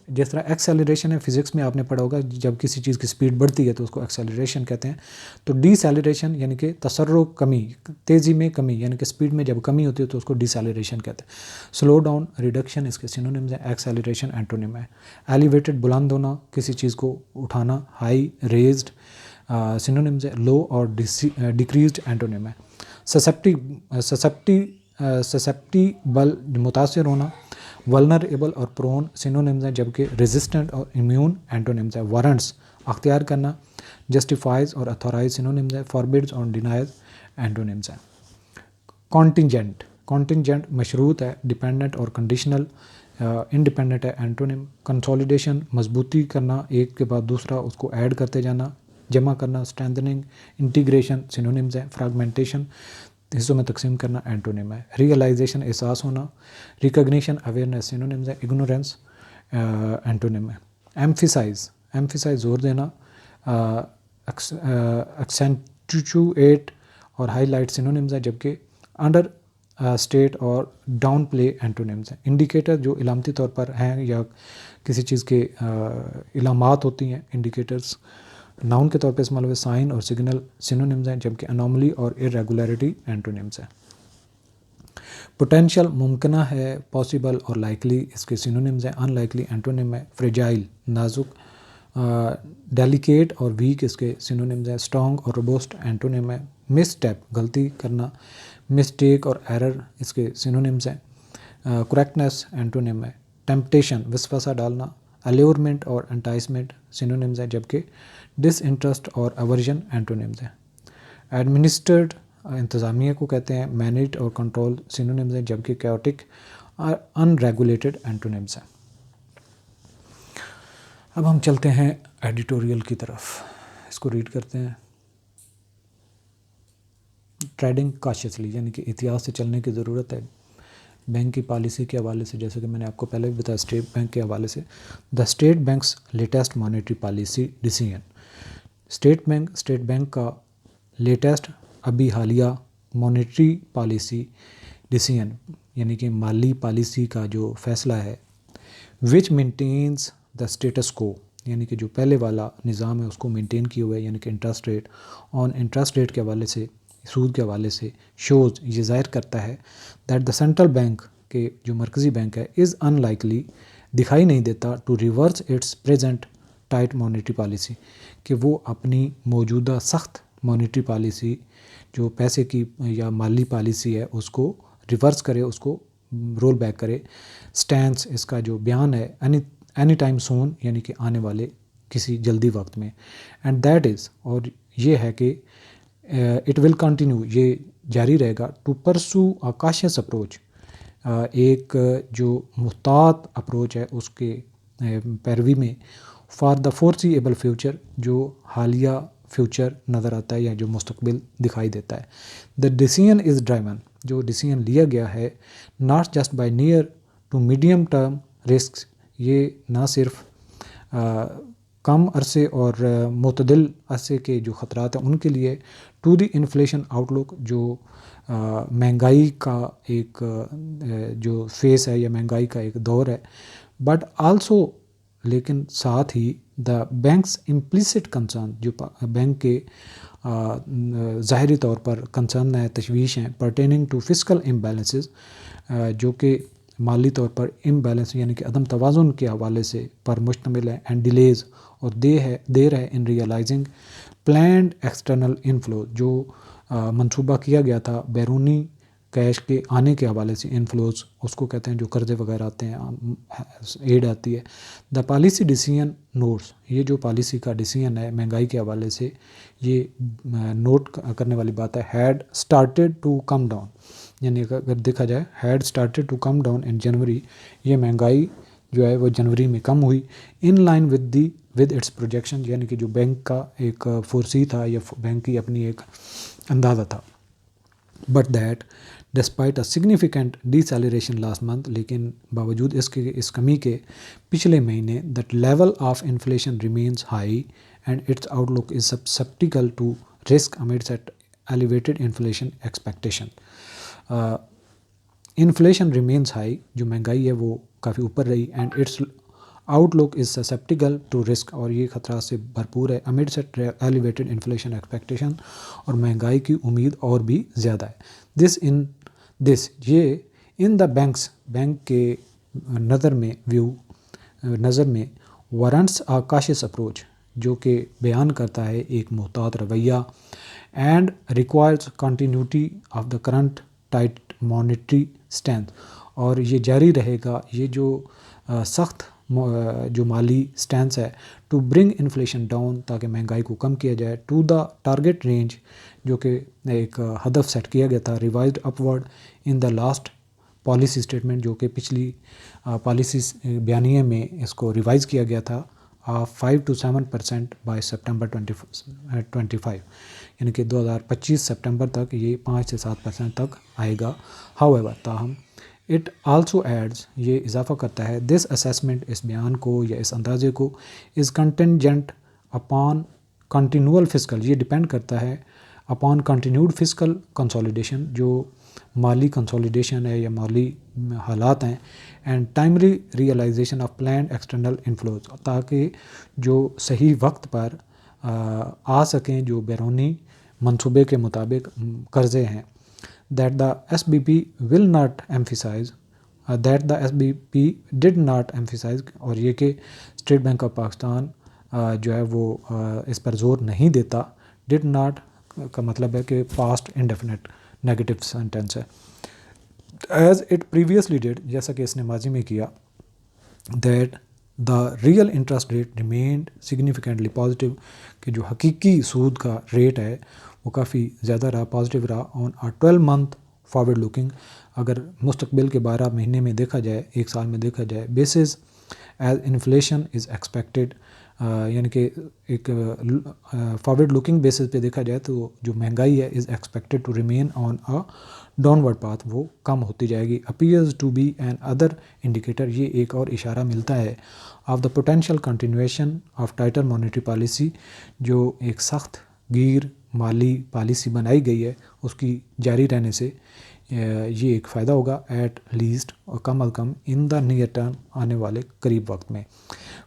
जिस तरह एक्सेलरेशन है फिज़िक्स में आपने पढ़ा होगा, जब किसी चीज़ की स्पीड बढ़ती है तो उसको एक्सेलरेशन कहते हैं। तो डिसेलरेशन यानी कि तसर्रुफ़ कमी, तेज़ी में कमी, यानी कि स्पीड में जब कमी होती है तो उसको डिसेलरेशन कहते हैं। स्लो डाउन, रिडक्शन इसके सिनोनिम्स हैं, एक्सेलरेशन एंटोनिम है। एलिवेटेड बुलंद होना, किसी चीज़ को उठाना, हाई रेज्ड सिनोनिम्स है। लो और डिक्रीज्ड एंटोनिम है। ससेप्टिबल मुतासिर होना, वल्नरेबल और प्रोन सिनोनिम्स हैं, जबकि रेजिस्टेंट और इम्यून एंटोनिम्स है। वारंट्स अख्तियार करना, जस्टिफाइज और अथोराइज सिनोनिम्स है। फॉरबिड्स और डिनाइज एंटोनिम्स हैं। कॉन्टिंजेंट मशरूत है, डिपेंडेंट और कंडीशनल इंडिपेंडेंट है एंटोनिम। कंसोलिडेशन मजबूती करना, एक के बाद दूसरा उसको ऐड करते जाना, जमा करना। स्ट्रेंथनिंग, इंटीग्रेशन सिनोनिम्स हैं। फ्रैगमेंटेशन हिस्सों में तकसीम करना एंटोनिम है। रियलाइजेशन एहसास होना, रिकग्निशन अवेयरनेस सिनोनिम्स है। इग्नोरेंस एंटोनिम है। एम्फिसाइज जोर देना, एक्सेंचुएट और हाईलाइट सिनोनिम्स है, जबकि अंडर स्टेट और डाउन प्ले एंटोनिम्स हैं। इंडिकेटर जो इलामती तौर पर हैं या किसी चीज़ के इलामात होती हैं, इंडिकेटर्स नाउन के तौर पे इस्तेमाल हुए, साइन और सिग्नल सिनोनिम्स हैं, जबकि अनोमली और इरेगुलरिटी एंटोनिम्स हैं। पोटेंशियल मुमकिना है, पॉसिबल और लाइकली इसके सिनोनिम्स हैं। अनलाइकली एंटोनिम है। फ्रेजाइल नाजुक, डेलिकेट और वीक इसके सिनोनिम्स हैं। स्ट्रॉन्ग और रोबस्ट एंटोनिम है। मिसस्टेप गलती करना, मिस्टेक और एरर इसके सिनोनिम्स हैं। करेक्टनेस एंटोनिम है। टेम्पटेशन विस्वासा डालना, अल्योरमेंट और एंटाइसमेंट सिनोनिम्स हैं, जबकि डिसइंटरेस्ट और अवर्जन एंटोनिम्स हैं। एडमिनिस्ट्रेड इंतज़ामिया को कहते हैं। मैनेज और कंट्रोल सिनोनिम्स हैं, जबकि कैओटिक और अनरेगुलेटेड एंटोनिम्स हैं। अब हम चलते हैं एडिटोरियल की तरफ, इसको रीड करते हैं। ट्रेडिंग कॉशियसली, यानी कि एहतियात से चलने की ज़रूरत है। बैंक की पॉलिसी के हवाले से, जैसे कि मैंने आपको पहले भी बताया, स्टेट बैंक के हवाले से, the state banks latest monetary policy decision. State bank का लेटेस्ट अभी हालिया मॉनेटरी पॉलिसी डिसीजन, यानी कि माली पॉलिसी का जो फैसला है, विच मेंटेन्स द स्टेटस को, यानी कि जो पहले वाला निज़ाम है उसको मेंटेन किए हुए, यानी कि interest rate on interest rate के हवाले से, सूद के हवाले से, शोज़ ये ज़ाहिर करता है दैट द सेंट्रल बैंक के जो मरकज़ी बैंक है इज़ अनलाइकली, दिखाई नहीं देता, to reverse its present tight monetary policy, कि वो अपनी मौजूदा सख्त मॉनेटरी पॉलिसी जो पैसे की या माली पॉलिसी है उसको रिवर्स करे, उसको रोल बैक करे। स्टैंस इसका जो बयान है, एनी टाइम सून, यानी कि आने वाले किसी जल्दी वक्त में। एंड दैट इज़, और ये है कि इट विल कंटिन्यू, ये जारी रहेगा, to pursue a cautious approach, एक जो मुहतात अप्रोच है उसके पैरवी में, फॉर द फोर्सीएबल फ्यूचर, जो हालिया फ्यूचर नज़र आता है या जो मुस्तकबिल दिखाई देता है। द डिसीजन इज़ ड्राइवन, जो डिसीजन लिया गया है, not just by near to medium term risk, ये ना सिर्फ कम अरसे और मुतदिल अरसे के जो ख़तरात हैं उनके लिए, टू द इन्फ्लेशन आउटलुक, जो महंगाई का एक जो फेस है या महंगाई का एक दौर है, बट आल्सो, लेकिन साथ ही, द बैंक्स इम्प्लिसिट कंसर्न, जो बैंक के ज़ाहरी तौर पर कंसर्न है, तशवीश हैं, पर्टेनिंग टू फिस्कल इम्बैलेंसेस, जो कि माली तौर पर इम्बैलेंस यानी कि अदम तवाज़ुन के हवाले से पर मुश्तमिल है। एंड डिलेज़, और देर है इन रियलाइजिंग प्लान्ड एक्सटर्नल इनफ्लो, जो मंसूबा किया गया था बैरूनी कैश के आने के हवाले से, इनफ्लोज उसको कहते हैं, जो कर्ज़े वगैरह आते हैं, एड आती है। द पॉलिसी डिसीजन नोट्स, ये जो पॉलिसी का डिसीजन है महंगाई के हवाले से, ये नोट करने वाली बात है। Had started to come down, यानी अगर देखा जाए, had started to come down in January, ये महंगाई जो है वो जनवरी में कम हुई। In line with its projection, यानी कि जो बैंक का एक फोरसी था या बैंक की अपनी एक अंदाज़ा था। But that despite a significant deceleration last month, लेकिन बावजूद इसके इस कमी के पिछले महीने, that level of inflation remains high and its outlook is susceptible to risk amidst at elevated inflation expectation. Inflation remains high, जो महंगाई है वो काफ़ी ऊपर रही, and its outlook is susceptible to risk, और ये ख़तरा से भरपूर है, amidst at elevated inflation expectation, और महंगाई की उम्मीद और भी ज़्यादा है। ये इन द बैंक्स, बैंक के नज़र में वारंट्स आ कॉशियस अप्रोच, जो कि बयान करता है एक मुहतात रवैया, and requires continuity of the current tight monetary stand, और ये जारी रहेगा, ये जो सख्त जो माली स्टैंस है, टू ब्रिंग इन्फ्लेशन डाउन, ताकि महंगाई को कम किया जाए, टू द टारगेट रेंज, जो कि एक हदफ सेट किया गया था, revised upward in the last policy statement, जो कि पिछली पॉलिसी बयानिए में इसको रिवाइज़ किया गया था, 5 to 7% बाय सितंबर 2025, यानी कि 2025 सितंबर तक ये 5 से 7% तक आएगा। हाउएवर, ताहम, इट आल्सो एड्स, ये इजाफा करता है, दिस असेसमेंट, इस बयान को या इस अंदाजे को, is contingent upon continual fiscal, ये डिपेंड करता है अपॉन कंटिन्यूड फिस्कल कंसोलिडेशन, जो माली कंसोलिडेशन है या माली हालात हैं, and timely realisation of plan external inflows, ताकि जो सही वक्त पर आ सकें जो बैरूनी मंसूबे के मुताबिक कर्ज़े हैं। That the SBP will not emphasise that the SBP did not emphasise, और ये कि स्टेट बैंक ऑफ पाकिस्तान जो है वो इस पर ज़ोर नहीं देता। डिड नॉट का मतलब है कि पास्ट इंडेफिनिट नेगेटिव सेंटेंस है। एज इट प्रीवियसली डिड, जैसा कि इसने माजी में किया, that the real interest rate remained significantly positive, कि जो हकीकी सूद का रेट है वो काफ़ी ज़्यादा रहा, पॉजिटिव रहा on a 12 month forward looking, अगर मुस्तकबिल के 12 महीने में देखा जाए, एक साल में देखा जाए, basis as inflation is expected, यानी कि एक फॉरवर्ड लुकिंग बेसिस पे देखा जाए तो जो महंगाई है is expected to remain on a downward path, वो कम होती जाएगी। Appears to be another indicator, ये एक और इशारा मिलता है of the potential continuation of tighter monetary policy, जो एक सख्त गिर माली पॉलिसी बनाई गई है उसकी जारी रहने से ये एक फ़ायदा होगा एट लीस्ट, और कम अज़ कम इन द नियर टर्म, आने वाले करीब वक्त में।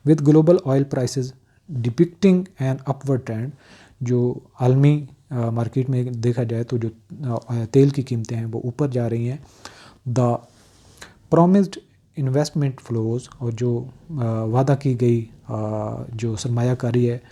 With global oil prices depicting an upward trend, जो आलमी मार्केट में देखा जाए तो जो तेल की कीमतें हैं वो ऊपर जा रही हैं। द प्रॉमिस्ड इन्वेस्टमेंट फ्लोज, और जो वादा की गई जो सरमायाकारी है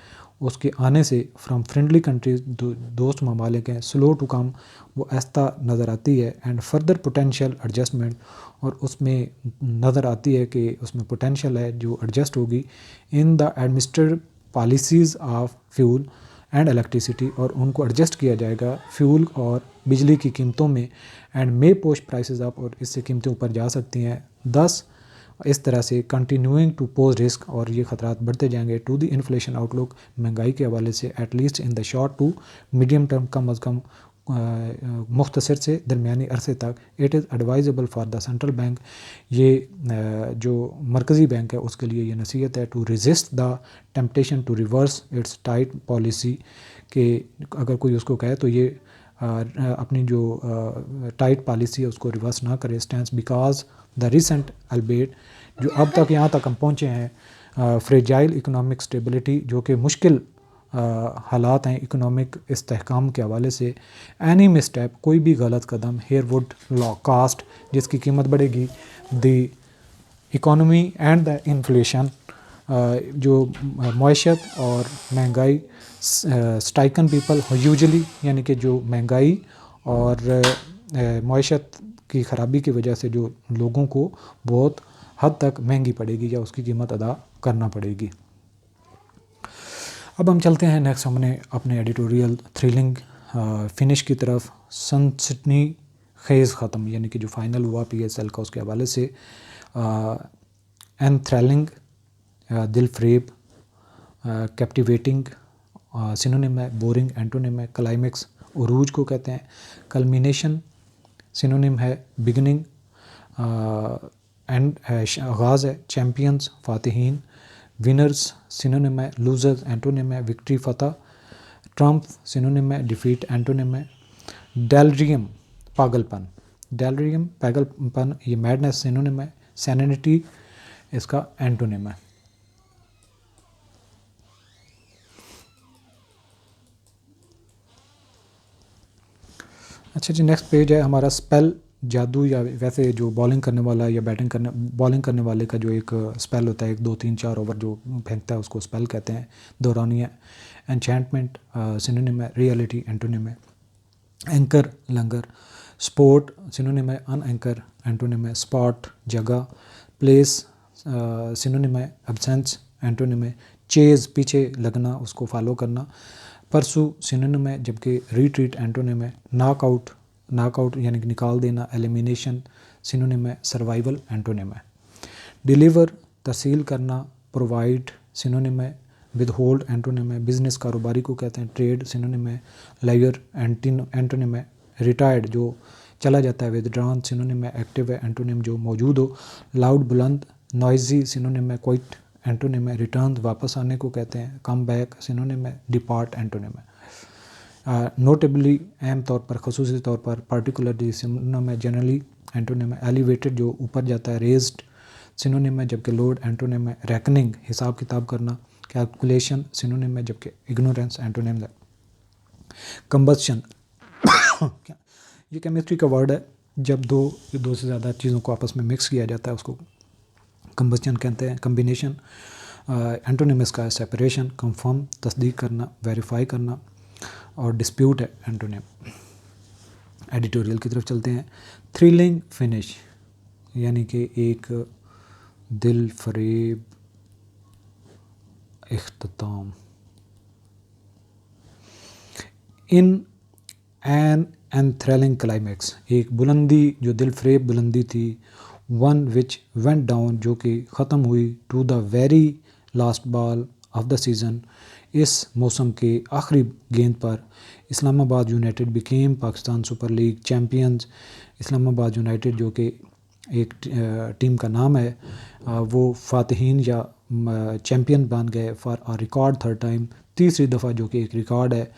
उसके आने से फ्रॉम फ्रेंडली कंट्रीज, दोस्त ममालिक हैं, स्लो टू कम, वो आहिस्ता नज़र आती है। एंड फर्दर पोटेंशियल एडजस्टमेंट, और उसमें नज़र आती है कि उसमें पोटेंशियल है जो एडजस्ट होगी in the administrative policies of fuel and electricity, और उनको एडजस्ट किया जाएगा फ्यूल और बिजली की कीमतों में। And may push prices up, और इससे कीमतें ऊपर जा सकती हैं। 10 इस तरह से कंटिन्यूइंग टू पोज रिस्क, और ये ख़तरात बढ़ते जाएंगे टू द इन्फ्लेशन आउटलुक, महंगाई के हवाले से, at least in the short to medium term, कम अज़ कम मुख्तसर से दरमियानी अरसे तक। It is advisable for the central bank, ये जो मरकज़ी बैंक है उसके लिए ये नसीहत है, to resist the temptation to reverse its tight policy, कि अगर कोई उसको कहे तो ये अपनी जो टाइट पॉलिसी है उसको रिवर्स ना करे। स्टैंस बिकॉज द रिसेंट अल्बेट, जो अब तक यहाँ तक हम पहुँचे हैं, फ्रेजाइल इकोनॉमिक स्टेबिलिटी, जो कि मुश्किल हालात हैं इकोनॉमिक इस्तेहकाम के हवाले से। एनी मिसटेप, कोई भी गलत कदम, हेयर वुड लॉ कास्ट, जिसकी कीमत बढ़ेगी the economy and the inflation, जो मईशत और महंगाई स्ट्राइकन पीपल यूजुअली, यानी कि जो महंगाई और मईशत की ख़राबी की वजह से जो लोगों को बहुत हद तक महंगी पड़ेगी या उसकी कीमत अदा करना पड़ेगी। अब हम चलते हैं नेक्स्ट हमने अपने एडिटोरियल थ्रिलिंग फिनिश की तरफ। सनसनी खेज़ ख़त्म, यानी कि जो फ़ाइनल हुआ PSL का, उसके हवाले से एनथ्रेलिंग, दिल फ्रेब, कैप्टिवेटिंग सिनोनिम है, बोरिंग एंटोनिम है, क्लाइमेक्स उरूज को कहते हैं, कल्मिनेशन सिनोनिम है, बिगनिंग एंड आगाज़ है, चैम्पियंस फातिहीन, विनर्स सिनोनिम है, लूजर्स एंटोनिम है, विक्ट्री फतह, ट्रम्प सिनोनिम है, डिफीट एंटोनिम है, डेलरियम पागलपन, डेलरियम पागलपन ये मैडनेस सिनोनिम है, सैनिटी इसका एंटोनिम है। अच्छा जी, नेक्स्ट पेज है हमारा स्पेल जादू, या वैसे जो बॉलिंग करने वाला या बॉलिंग करने वाले का जो एक स्पेल होता है, 1 2 3 4 ओवर जो फेंकता है उसको स्पेल कहते हैं, दौरानिया। एन्चेंटमेंट सिनोनिम है, रियलिटी एंटोनिम है, एंकर लंगर, स्पोर्ट सिनोनिम है, अन एंकर एंटोनिम है, स्पॉट जगह, प्लेस सिनोनिम है, एब्सेंस एंटोनिम है, चेज़ पीछे लगना, उसको फॉलो करना, परसू सिनोनिम है, जबकि रिट्रीट एंटोनिम है, नॉकआउट यानी कि निकाल देना, एलिमिनेशन सिनोनिम है, सर्वाइवल एंटोनिम है, डिलीवर तहसील करना, प्रोवाइड सिनोनिम है, विदहोल्ड एंटोनिम है, बिज़नेस कारोबारी को कहते हैं, ट्रेड सिनोनिम है, लायर एंटोनिम है, रिटायर्ड जो चला जाता है, विदड्रॉन सिनोनिम है, एक्टिव है एंटोनिम जो मौजूद हो, लाउड बुलंद, नॉइजी सिनोनिम है, क्वाइट एंटोनिम है, रिटर्न वापस आने को कहते हैं, कम बैक सिनोनिम है, डिपार्ट एंटोनिम है। नोटेबली अहम तौर पर ख़ुसूसी तौर पर पार्टिकुलरली सिनोनिम है जनरली, एंटोनिम है एलिवेटेड जो ऊपर जाता है, रेज्ड सिनोनिम है, जबकि लोड एंटोनिम है रैकनिंग हिसाब किताब करना, कैलकुलेशन सिनोनिम है, जबकि इग्नोरेंस एंटोनिम है। कंबस्शन ये केमिस्ट्री का वर्ड है, जब दो से ज़्यादा चीज़ों को आपस में मिक्स किया जाता है उसको कंबस्शन कहते हैं। कम्बिनेशन एंटोनिम इसका है सेपरेशन, कंफर्म तस्दीक करना, वेरीफाई करना, और डिस्प्यूट है एंटोनिम। एडिटोरियल की तरफ चलते हैं। थ्रिलिंग फिनिश यानी कि एक दिल फरेब इख्तिताम। In an end thrilling climax, एक बुलंदी जो दिल फरेब बुलंदी थी, वन विच वेंट डाउन जो कि ख़त्म हुई, to the very last ball of the season, इस मौसम के आखिरी गेंद पर इस्लामाबाद यूनाइटेड बिकेम पाकिस्तान सुपर लीग चैम्पियंस। इस्लामाबाद यूनाइटेड जो कि एक टीम का नाम है, वो फातहीन या चैम्पियन बन गए for a record third time, तीसरी दफ़ा जो कि एक रिकॉर्ड है,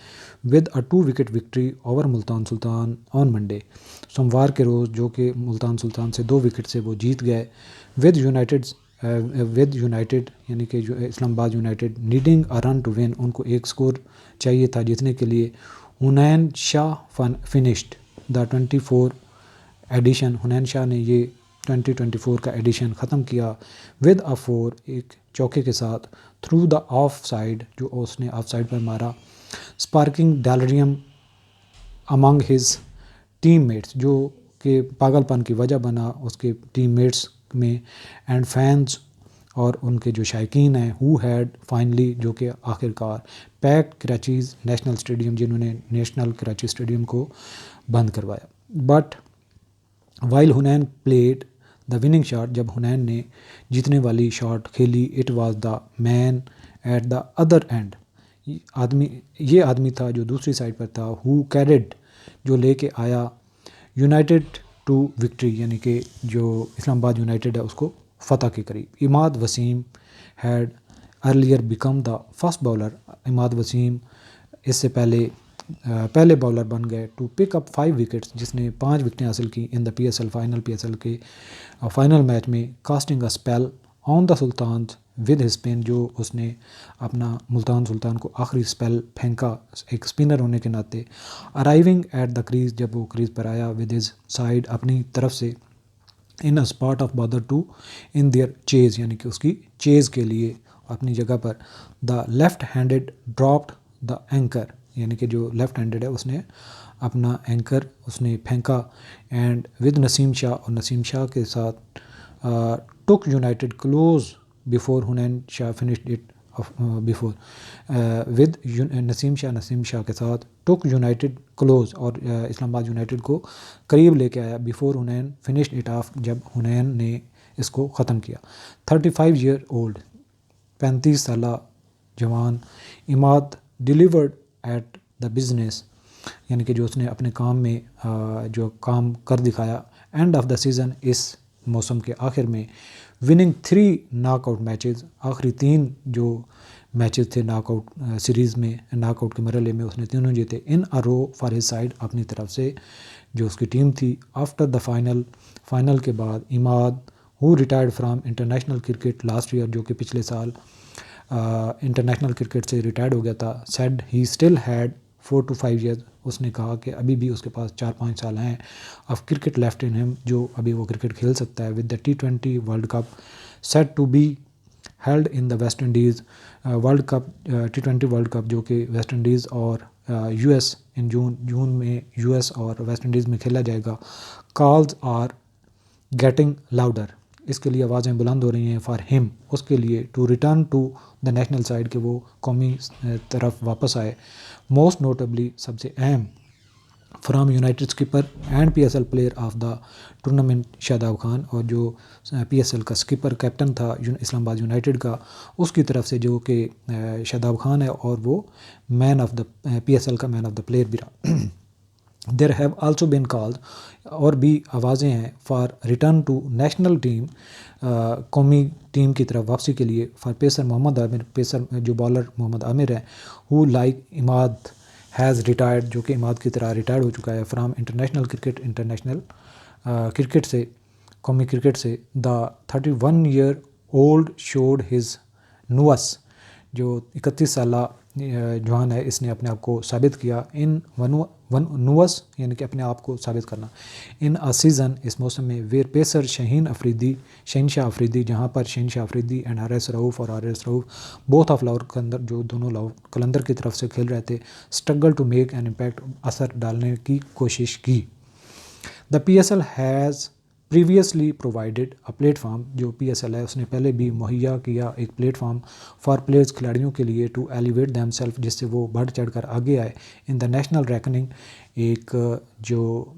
with a 2 wicket victory over Multan Sultan on Monday, सोमवार के रोज़ जो कि मुल्तान सुल्तान से 2 विकेट से वो जीत गए। विद यूनाइटेड यानी कि जो Islamabad United needing a run to win, उनको एक स्कोर चाहिए था जीतने के लिए। Hunain Shah finished the 24 edition, Hunain Shah ने ये 2024 का एडिशन ख़त्म किया विद अ 4, एक चौके के साथ, थ्रू द ऑफ साइड जो उसने ऑफ साइड पर मारा, स्पार्किंग डेलरियम अमंग हिज टीममेट्स जो कि पागलपन की वजह बना उसके टीममेट्स में, एंड फैंस और उनके जो शायकीन हैं, हु हैड फाइनली जो कि आखिरकार पैक्ड कराचीज़ नेशनल स्टेडियम, जिन्होंने नेशनल कराची स्टेडियम को बंद करवाया। But while Hunain played the winning shot, जब हुनैन ने जीतने वाली शॉट खेली, it was the man at the other end, ये आदमी था जो दूसरी साइड पर था, हु कैरिड जो लेके आया यूनाइटेड टू विक्ट्री, यानी कि जो इस्लामाबाद यूनाइटेड है उसको फ़तह के करीब। Imad Wasim had earlier become the first bowler, Imad Wasim इससे पहले बॉलर बन गए टू पिक अप 5 विकेट्स, जिसने 5 विकेटें हासिल की इन द PSL के फाइनल मैच में, casting a spell on the sultan with his spin, जो उसने अपना मुल्तान सुल्तान को आखिरी स्पेल फेंका एक स्पिनर होने के नाते। अराइविंग एट द क्रीज, जब वो क्रीज पर आया, विद हिज साइड अपनी तरफ से, in a spot of bother too in their chase, यानी कि उसकी चेज के लिए अपनी जगह पर, the left handed dropped the anchor, यानी कि जो लेफ्ट हैंडेड है उसने अपना एंकर उसने फेंका, एंड विद नसीम शाह, और नसीम शाह के साथ took United close before Hunain Shah finished it before, with Naseem Shah के साथ टुक यूनाइटेड क्लोज, और इस्लामाबाद यूनाइटेड को करीब लेके आया, बिफोर हुनैन फिनिश्ड इट ऑफ, जब हुनैन ने इसको ख़त्म किया। 35 ईयर ओल्ड, 35 साला जवान Imad delivered at the business, यानी कि जो उसने अपने काम में जो काम कर दिखाया, एंड ऑफ द सीज़न, इस मौसम के आखिर में, विनिंग 3 नॉकआउट मैचेस, आखिरी 3 जो मैचेस थे नॉकआउट सीरीज़ में, नॉकआउट के मरहले में उसने तीनों जीते, इन अ रो फॉर हिज साइड, अपनी तरफ से जो उसकी टीम थी। आफ्टर द फाइनल के बाद, Imad who retired from international cricket last year, जो कि पिछले साल इंटरनेशनल क्रिकेट से रिटायर्ड हो गया था, said he still had 4 to 5 years, उसने कहा कि अभी भी उसके पास 4-5 साल हैं of cricket left in him, जो अभी वो क्रिकेट खेल सकता है। With the T20 world cup set to be held in the West Indies, world cup T20 world cup जो कि वेस्ट इंडीज़ और US इन जून में US और वेस्ट इंडीज़ में खेला जाएगा। कॉल्स आर गेटिंग लाउडर, इसके लिए आवाज़ें बुलंद हो रही हैं फॉर हिम, उसके लिए, to return to the national side, के वो कौमी तरफ वापस आए। मोस्ट नोटेबली, सबसे अहम, from United skipper and PSL player of the tournament Shadab Khan, और जो PSL का स्किपर कैप्टन था इस्लामाबाद यूनाइटेड का, उसकी तरफ से जो कि शादाब खान है, और वो मैन ऑफ द PSL का मैन ऑफ द प्लेयर भी रहा। There have also been called, और भी आवाज़ें हैं for return to national team, कौमी टीम की तरफ वापसी के लिए, for pacer Mohammad Amir, pacer जो बॉलर मोहम्मद आमिर हैं, who like Imad has retired, जो कि इमाद की तरह रिटायर्ड हो चुका है फ्राम इंटरनेशनल क्रिकेट से, कौमी क्रिकेट से। The 31 year old showed his nous, जो 31 साला जवान है, इसने अपने आप को साबित किया। इन नुअस यानी कि अपने आप को साबित करना। इन अ सीज़न, इस मौसम में, वेयर पेसर शहीनशाह अफरीदी, जहाँ पर शहीनशाह अफरीदी एंड आर.एस. रऊफ़ और आर.एस. रऊफ़ बोथ ऑफ लाहौर कलंदर, जो दोनों लाहौर कलंदर की तरफ से खेल रहे थे, struggle to make an impact, असर डालने की कोशिश की। The PSL has previously provided a platform, जो PSL है उसने पहले भी मुहैया किया एक प्लेटफार्म फॉर प्लेयर्स, खिलाड़ियों के लिए, टू एलिवेट दैम सेल्फ, जिससे वो बढ़ चढ़ कर आगे आए। इन द नेशनल रैकनिंग, एक जो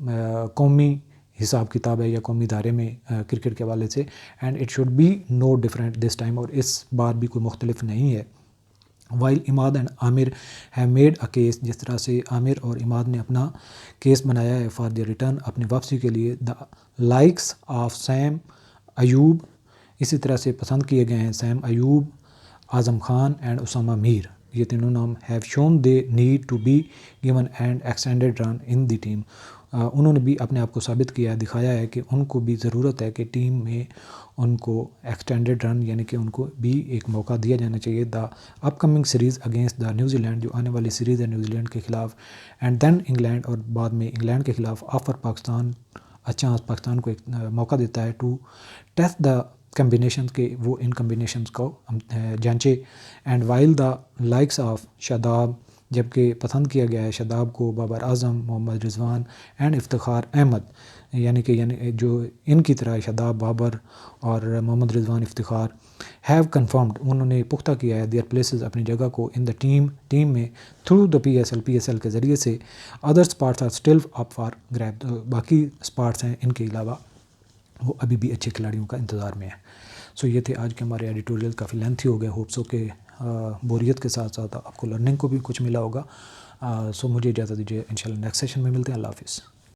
कौमी हिसाब किताब है या कौमी धारे में क्रिकेट के हवाले से। And it should be no different this time, और इस बार भी कोई मुख्तलिफ नहीं है। While Imad and Amir have made a case, जिस तरह से आमिर और इमाद ने अपना केस बनाया है फॉर द रिटर्न, अपनी वापसी के लिए। The likes of Saim Ayub, इसी तरह से पसंद किए गए हैं सैम अयूब, आज़म खान एंड उसामा मीर, ये तीनों नाम। Have shown they need to be given and extended run in the team, उन्होंने भी अपने आप को साबित किया है, दिखाया है कि उनको भी ज़रूरत है कि टीम में उनको एक्सटेंडेड रन यानी कि उनको भी एक मौका दिया जाना चाहिए। The upcoming series against the New Zealand, जो आने वाली सीरीज़ है न्यूजीलैंड के ख़िलाफ़, एंड देन इंग्लैंड, और बाद में इंग्लैंड के ख़िलाफ़, ऑफर पाकिस्तान, अच्छा पाकिस्तान को एक मौका देता है टू टेस्ट द कम्बिनेशन के, वो इन कम्बिनेशंस को जांचे। And while the likes of Shadab, जबकि पसंद किया गया है शादाब को, बाबर आज़म, मोहम्मद रिजवान एंड इफ्तिखार अहमद, यानी जो इनकी तरह शादाब, बाबर और मोहम्मद रिजवान, इफ्तिखार, हैव कन्फर्म्ड, उन्होंने पुख्ता किया है देयर प्लेसेस, अपनी जगह को, इन द टीम में, थ्रू द PSL के ज़रिए से। Other spots are still up for grab, बाकी स्पॉट्स हैं इनके अलावा, वो अभी भी अच्छे खिलाड़ियों का इंतज़ार में है। सो ये थे आज के हमारे एडिटोरियल, काफ़ी लेंथी हो गए, होप सो के बोरियत के साथ साथ आपको लर्निंग को भी कुछ मिला होगा। सो मुझे इजाज़त दीजिए, इंशाल्लाह नेक्स्ट सेशन में मिलते हैं। अल्लाह हाफ़िज़।